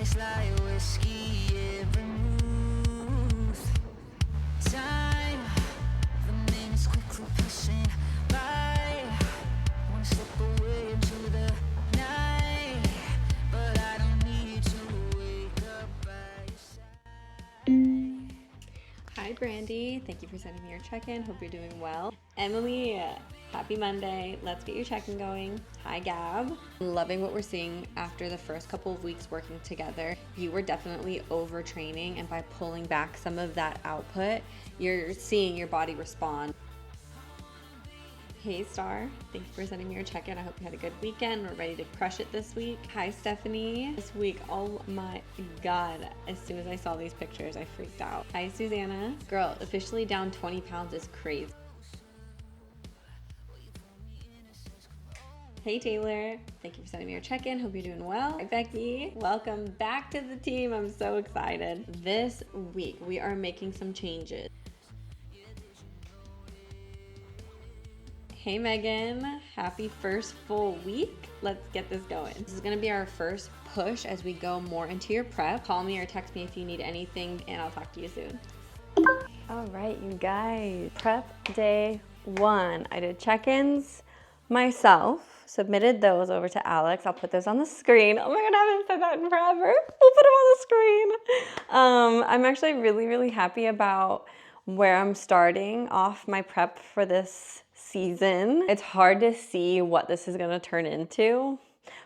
taste like whiskey and vermouth. Time, the minutes quickly passing by. Wanna slip away into the night, but I don't need to wake up by your side. Hi Brandy, thank you for sending me your check-in. Hope you're doing well. Emily, happy Monday. Let's get your check-in going. Hi Gab. Loving what we're seeing after the first couple of weeks working together. You were definitely overtraining, and by pulling back some of that output, you're seeing your body respond. Hey Star, thank you for sending me your check-in. I hope you had a good weekend. We're ready to crush it this week. Hi Stephanie. This week, oh my God, as soon as I saw these pictures, I freaked out. Hi Susanna. Girl, officially down 20 pounds is crazy. Hey Taylor, thank you for sending me your check-in. Hope you're doing well. Hi Becky, welcome back to the team. I'm so excited. This week, we are making some changes. Hey Megan, happy first full week. Let's get this going. This is gonna be our first push as we go more into your prep. Call me or text me if you need anything, and I'll talk to you soon. All right, you guys, prep day 1. I did check-ins myself, submitted those over to Alex. I'll put those on the screen. Oh my God, I haven't said that in forever. We'll put them on the screen. I'm actually really happy about where I'm starting off my prep for this season. It's hard to see what this is gonna turn into,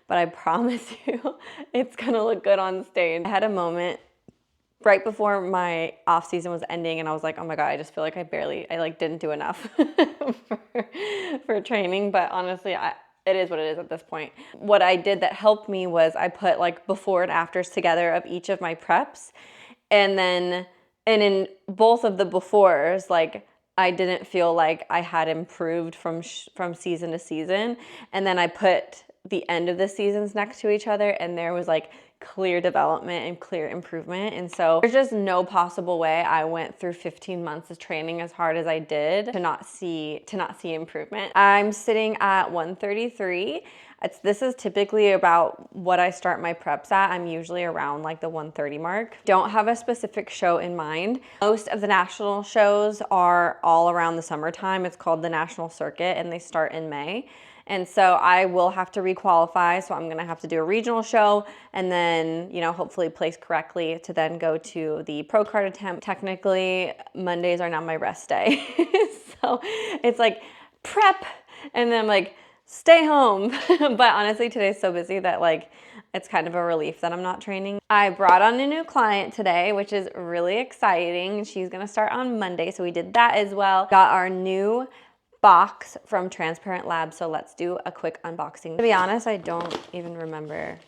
but I promise you it's gonna look good on stage. I had a moment right before my off season was ending, and I was like, oh my God, I just feel like I didn't do enough for training. But honestly, it is what it is at this point. What I did that helped me was I put like before and afters together of each of my preps, and in both of the befores, like I didn't feel like I had improved from season to season. And then I put the end of the seasons next to each other, and there was like clear development and clear improvement. And so there's just no possible way I went through 15 months of training as hard as I did to not see improvement. I'm sitting at 133. This is typically about what I start my preps at. I'm usually around like the 130 mark. Don't have a specific show in mind. Most of the national shows are all around the summertime. It's called the National Circuit, and they start in May. And so I will have to requalify. So I'm gonna have to do a regional show, and then, hopefully place correctly to then go to the pro card attempt. Technically, Mondays are now my rest day. So it's like prep, and then I'm like, stay home. But honestly, today's so busy that like, it's kind of a relief that I'm not training. I brought on a new client today, which is really exciting. She's gonna start on Monday, so we did that as well. Got our new box from Transparent Labs, so let's do a quick unboxing. To be honest, I don't even remember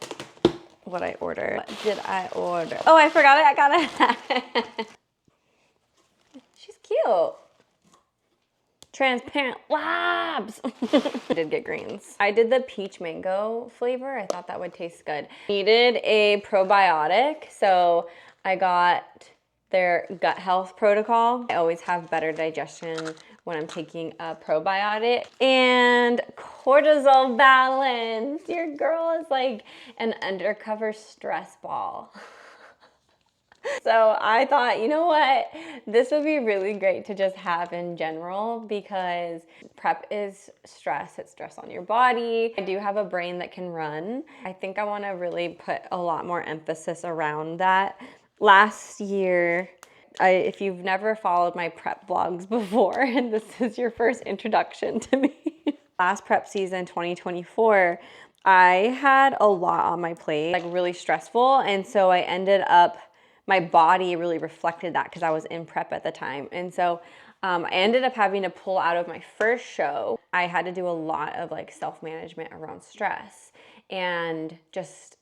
what I ordered. What did I order? Oh, I forgot it. I got it. She's cute. Transparent Labs. I did get greens. I did the peach mango flavor. I thought that would taste good. Needed a probiotic, so I got their gut health protocol. I always have better digestion when I'm taking a probiotic. And cortisol balance. Your girl is like an undercover stress ball. So I thought, you know what? This would be really great to just have in general, because prep is stress. It's stress on your body. I do have a brain that can run. I think I want to really put a lot more emphasis around that. Last year, if you've never followed my prep vlogs before, and this is your first introduction to me, last prep season, 2024, I had a lot on my plate, like really stressful. And so I ended up, my body really reflected that because I was in prep at the time. And so I ended up having to pull out of my first show. I had to do a lot of like self-management around stress and just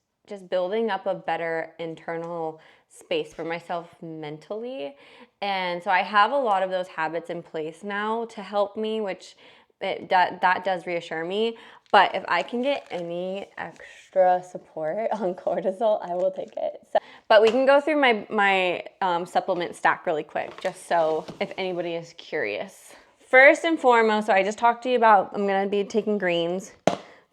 building up a better internal space for myself mentally. And so I have a lot of those habits in place now to help me, which that does reassure me. But if I can get any extra support on cortisol, I will take it. So, but we can go through my supplement stack really quick, just so if anybody is curious. First and foremost, so I just talked to you about, I'm gonna be taking greens,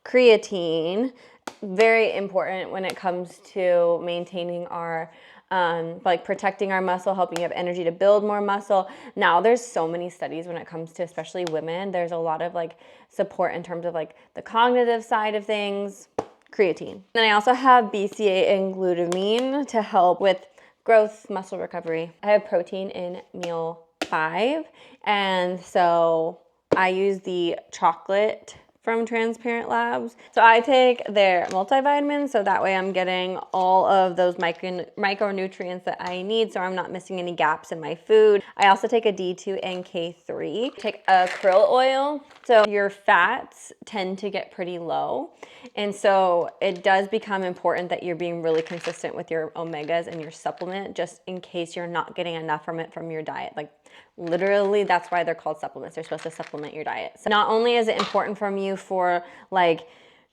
creatine, very important when it comes to maintaining our like protecting our muscle, helping you have energy to build more muscle. Now there's so many studies when it comes to especially women. There's a lot of like support in terms of like the cognitive side of things. Creatine. Then I also have BCA and glutamine to help with growth, muscle recovery. I have protein in meal 5, and so I use the chocolate from Transparent Labs. So I take their multivitamins, so that way I'm getting all of those micronutrients that I need, so I'm not missing any gaps in my food. I also take a D2 and K3. Take a krill oil, so your fats tend to get pretty low, and so it does become important that you're being really consistent with your omegas and your supplement, just in case you're not getting enough from it from your diet. Like literally, that's why they're called supplements. They're supposed to supplement your diet. So not only is it important from you for like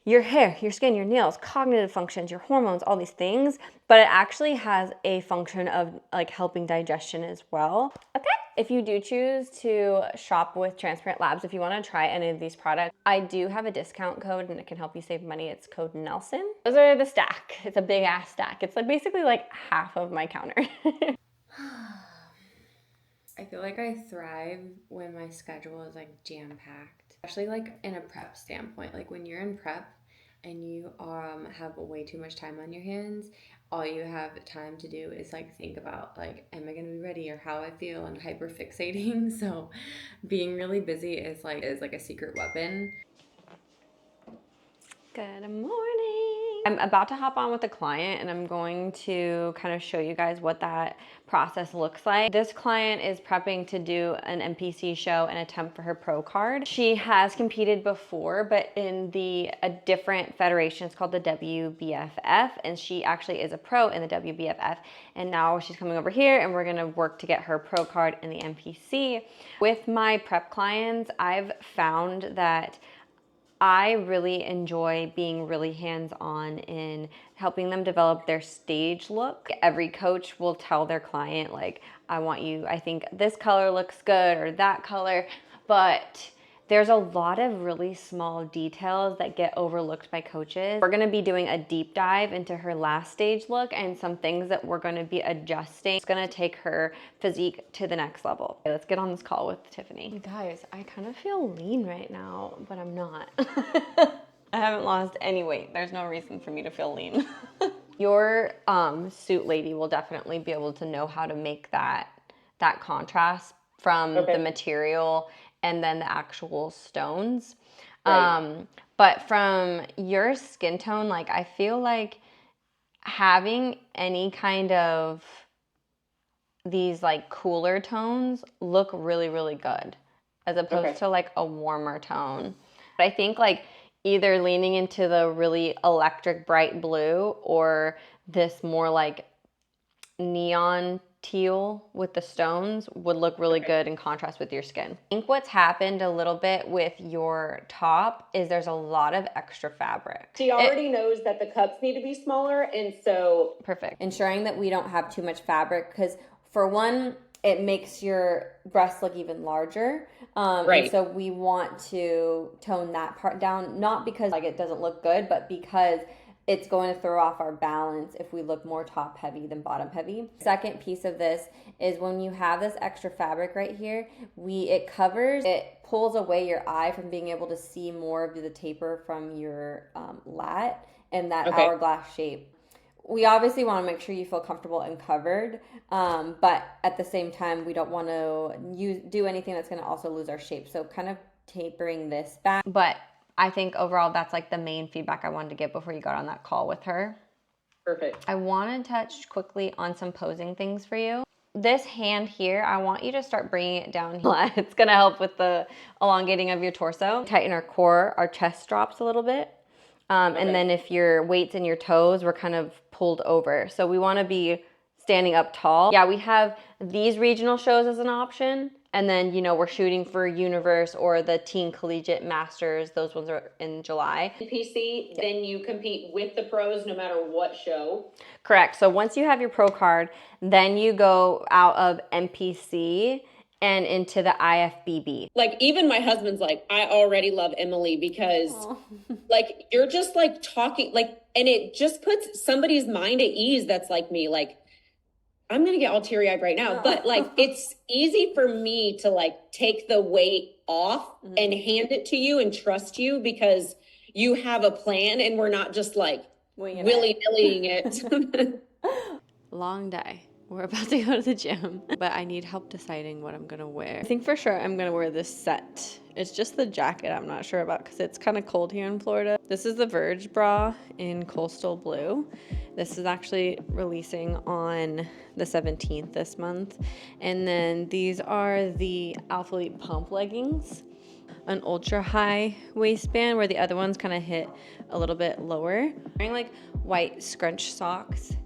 your hair, your skin, your nails, cognitive functions, your hormones, all these things, but it actually has a function of like helping digestion as well. Okay. If you do choose to shop with Transparent Labs, if you want to try any of these products, I do have a discount code and it can help you save money. It's code Nelson. Those are the stack. It's a big ass stack. It's like basically like half of my counter. I feel like I thrive when my schedule is like jam-packed, especially like in a prep standpoint. Like when you're in prep and you have way too much time on your hands, all you have time to do is like think about like, am I gonna be ready, or how I feel, and hyper fixating. So being really busy is like a secret weapon. Good morning. I'm about to hop on with a client and I'm going to kind of show you guys what that process looks like. This client is prepping to do an NPC show and attempt for her pro card. She has competed before, but in a different federation. It's called the WBFF, and she actually is a pro in the WBFF. And now she's coming over here and we're gonna work to get her pro card in the NPC. With my prep clients, I've found that I really enjoy being really hands-on in helping them develop their stage look. Every coach will tell their client, like, I think this color looks good, or that color, but there's a lot of really small details that get overlooked by coaches. We're gonna be doing a deep dive into her last stage look and some things that we're gonna be adjusting. It's gonna take her physique to the next level. Okay, let's get on this call with Tiffany. You guys, I kind of feel lean right now, but I'm not. I haven't lost any weight. There's no reason for me to feel lean. Your suit lady will definitely be able to know how to make that contrast from the material and then the actual stones. Right. But from your skin tone, like I feel like having any kind of these like cooler tones look really, really good as opposed to like a warmer tone. But I think like either leaning into the really electric bright blue or this more like neon teal with the stones would look really good in contrast with your skin. I think what's happened a little bit with your top is there's a lot of extra fabric. She already knows that the cups need to be smaller, and so... Perfect. Ensuring that we don't have too much fabric, because for one, it makes your breasts look even larger. And so we want to tone that part down, not because like it doesn't look good, but because it's going to throw off our balance if we look more top heavy than bottom heavy. Second piece of this is when you have this extra fabric right here, it pulls away your eye from being able to see more of the taper from your lat and that hourglass shape. We obviously want to make sure you feel comfortable and covered, but at the same time, we don't want to do anything that's going to also lose our shape. So kind of tapering this back. But I think overall, that's like the main feedback I wanted to get before you got on that call with her. Perfect. I want to touch quickly on some posing things for you. This hand here, I want you to start bringing it down. It's going to help with the elongating of your torso. Tighten our core, our chest drops a little bit. And then if your weight's in your toes, we're kind of pulled over. So we want to be standing up tall. Yeah, we have these regional shows as an option. And then, we're shooting for Universe or the Teen Collegiate Masters. Those ones are in July. NPC, then you compete with the pros no matter what show. Correct. So once you have your pro card, then you go out of NPC and into the IFBB. Like, even my husband's like, I already love Emily because like, you're just like talking, like, and it just puts somebody's mind at ease that's like me. Like, I'm going to get all teary eyed right now, but like, it's easy for me to like take the weight off and hand it to you and trust you because you have a plan and we're not just like willy-nillying it. Long day. We're about to go to the gym, but I need help deciding what I'm gonna wear. I think for sure I'm gonna wear this set. It's just the jacket I'm not sure about because it's kind of cold here in Florida. This is the Verge bra in Coastal Blue. This is actually releasing on the 17th this month. And then these are the Alphalete pump leggings. An ultra high waistband where the other ones kind of hit a little bit lower. Wearing like white scrunch socks,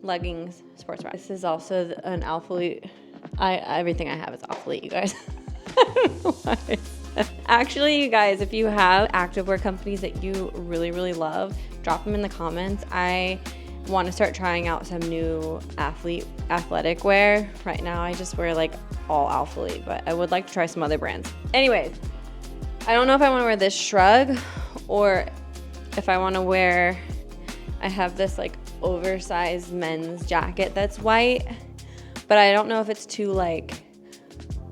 leggings, sports bra. This is also an Alphalete. Everything I have is Alphalete, you guys. I don't know why. Actually, you guys, if you have activewear companies that you really, really love, drop them in the comments. I want to start trying out some new athletic wear. Right now, I just wear like all Alphalete, but I would like to try some other brands. Anyways, I don't know if I want to wear this shrug or if I want to wear, I have this like oversized men's jacket that's white, but I don't know if it's too like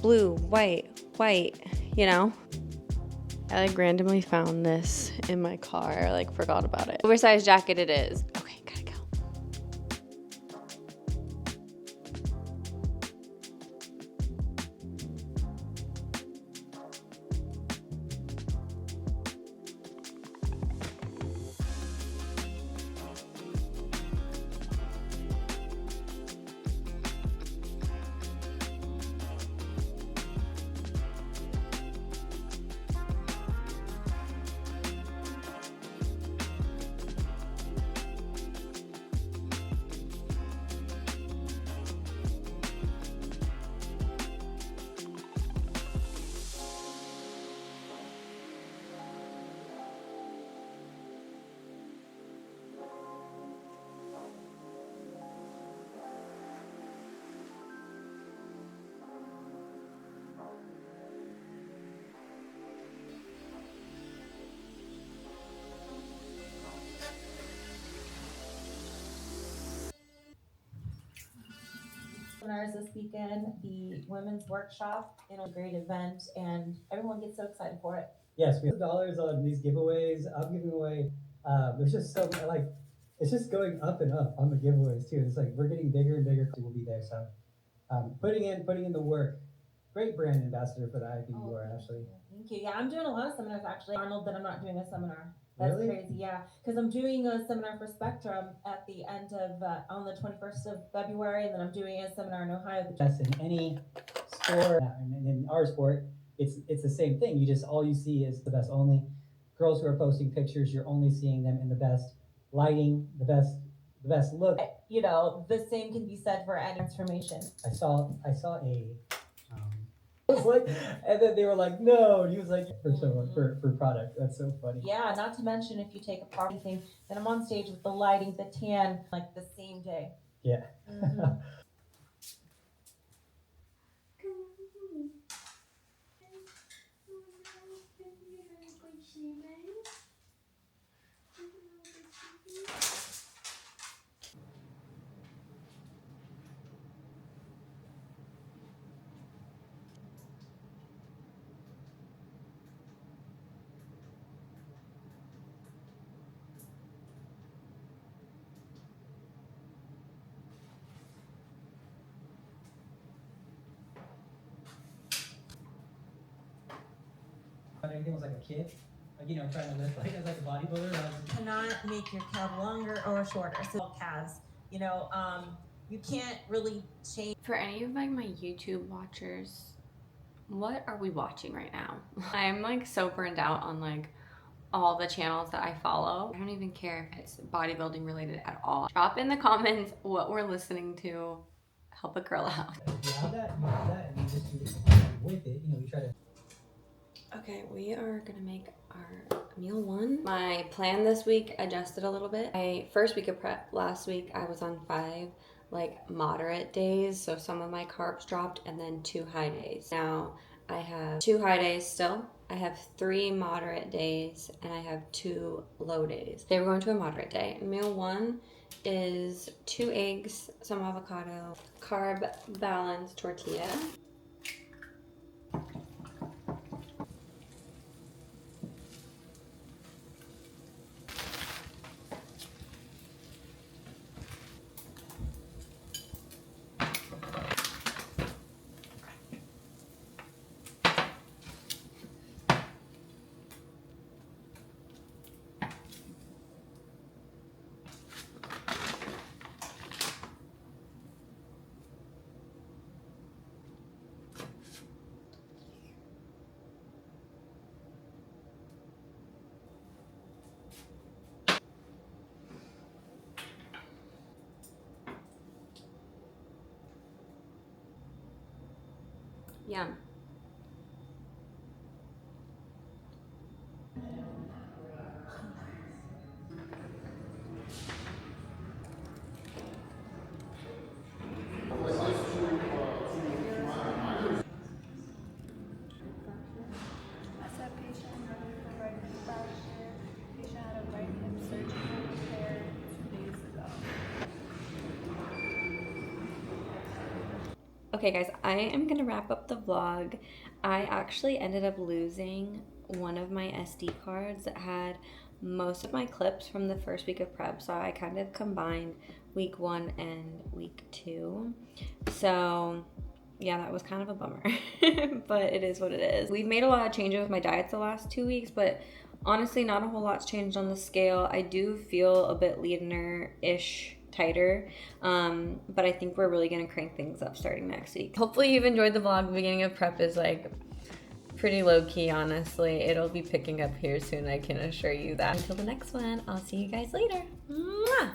blue, white, you know? I like randomly found this in my car, I like forgot about it. Oversized jacket it is. Okay, gotta go. Seminars this weekend, the women's workshop, a great event, and everyone gets so excited for it. Yes, we have dollars on these giveaways. I'm giving away. There's just so like it's just going up and up on the giveaways too. It's like we're getting bigger and bigger. We'll be there. So putting in the work. Great brand ambassador for the IPU, Ashley. Thank you. Yeah, I'm doing a lot of seminars actually. Arnold, that I'm not doing a seminar. That's really crazy. Yeah, because I'm doing a seminar for Spectrum at the end of on the 21st of February, and then I'm doing a seminar in Ohio. That's in any sport, and in our sport, it's the same thing. You just all you see is the best. Only girls who are posting pictures, you're only seeing them in the best lighting, the best look. You know, the same can be said for any transformation. I saw a. I was like, and then they were like, no, and he was like, for product. That's so funny. Yeah, not to mention if you take a party thing, then I'm on stage with the lighting, the tan, like the same day. Yeah. Mm-hmm. Anything was like a kid, like trying to lift like as like a bodybuilder. Cannot make your calf longer or shorter. So calves, you can't really change. For any of like my YouTube watchers, what are we watching right now? I'm like so burned out on like all the channels that I follow. I don't even care if it's bodybuilding related at all. Drop in the comments what we're listening to. Help a girl out. You have that, and you just do it with it. You try to. Okay, we are gonna make our meal one. My plan this week adjusted a little bit. My first week of prep last week, I was on 5 like moderate days. So some of my carbs dropped and then 2 high days. Now I have 2 high days still. I have 3 moderate days and I have 2 low days. Today we're going to a moderate day. Meal 1 is 2 eggs, some avocado, carb balanced tortilla. Yum. That's a patient ready for right hip fracture. Patient had a right hip surgical repair 2 days ago. Okay guys, I am gonna wrap up the vlog. I actually ended up losing one of my SD cards that had most of my clips from the first week of prep, so I kind of combined week 1 and week 2. So yeah, that was kind of a bummer, but it is what it is. We've made a lot of changes with my diets the last 2 weeks, but honestly, not a whole lot's changed on the scale. I do feel a bit leaner-ish, tighter, but I think we're really gonna crank things up starting next week. Hopefully you've enjoyed the vlog. The beginning of prep is like pretty low-key, honestly. It'll be picking up here soon, I can assure you that. Until the next one, I'll see you guys later. Mwah!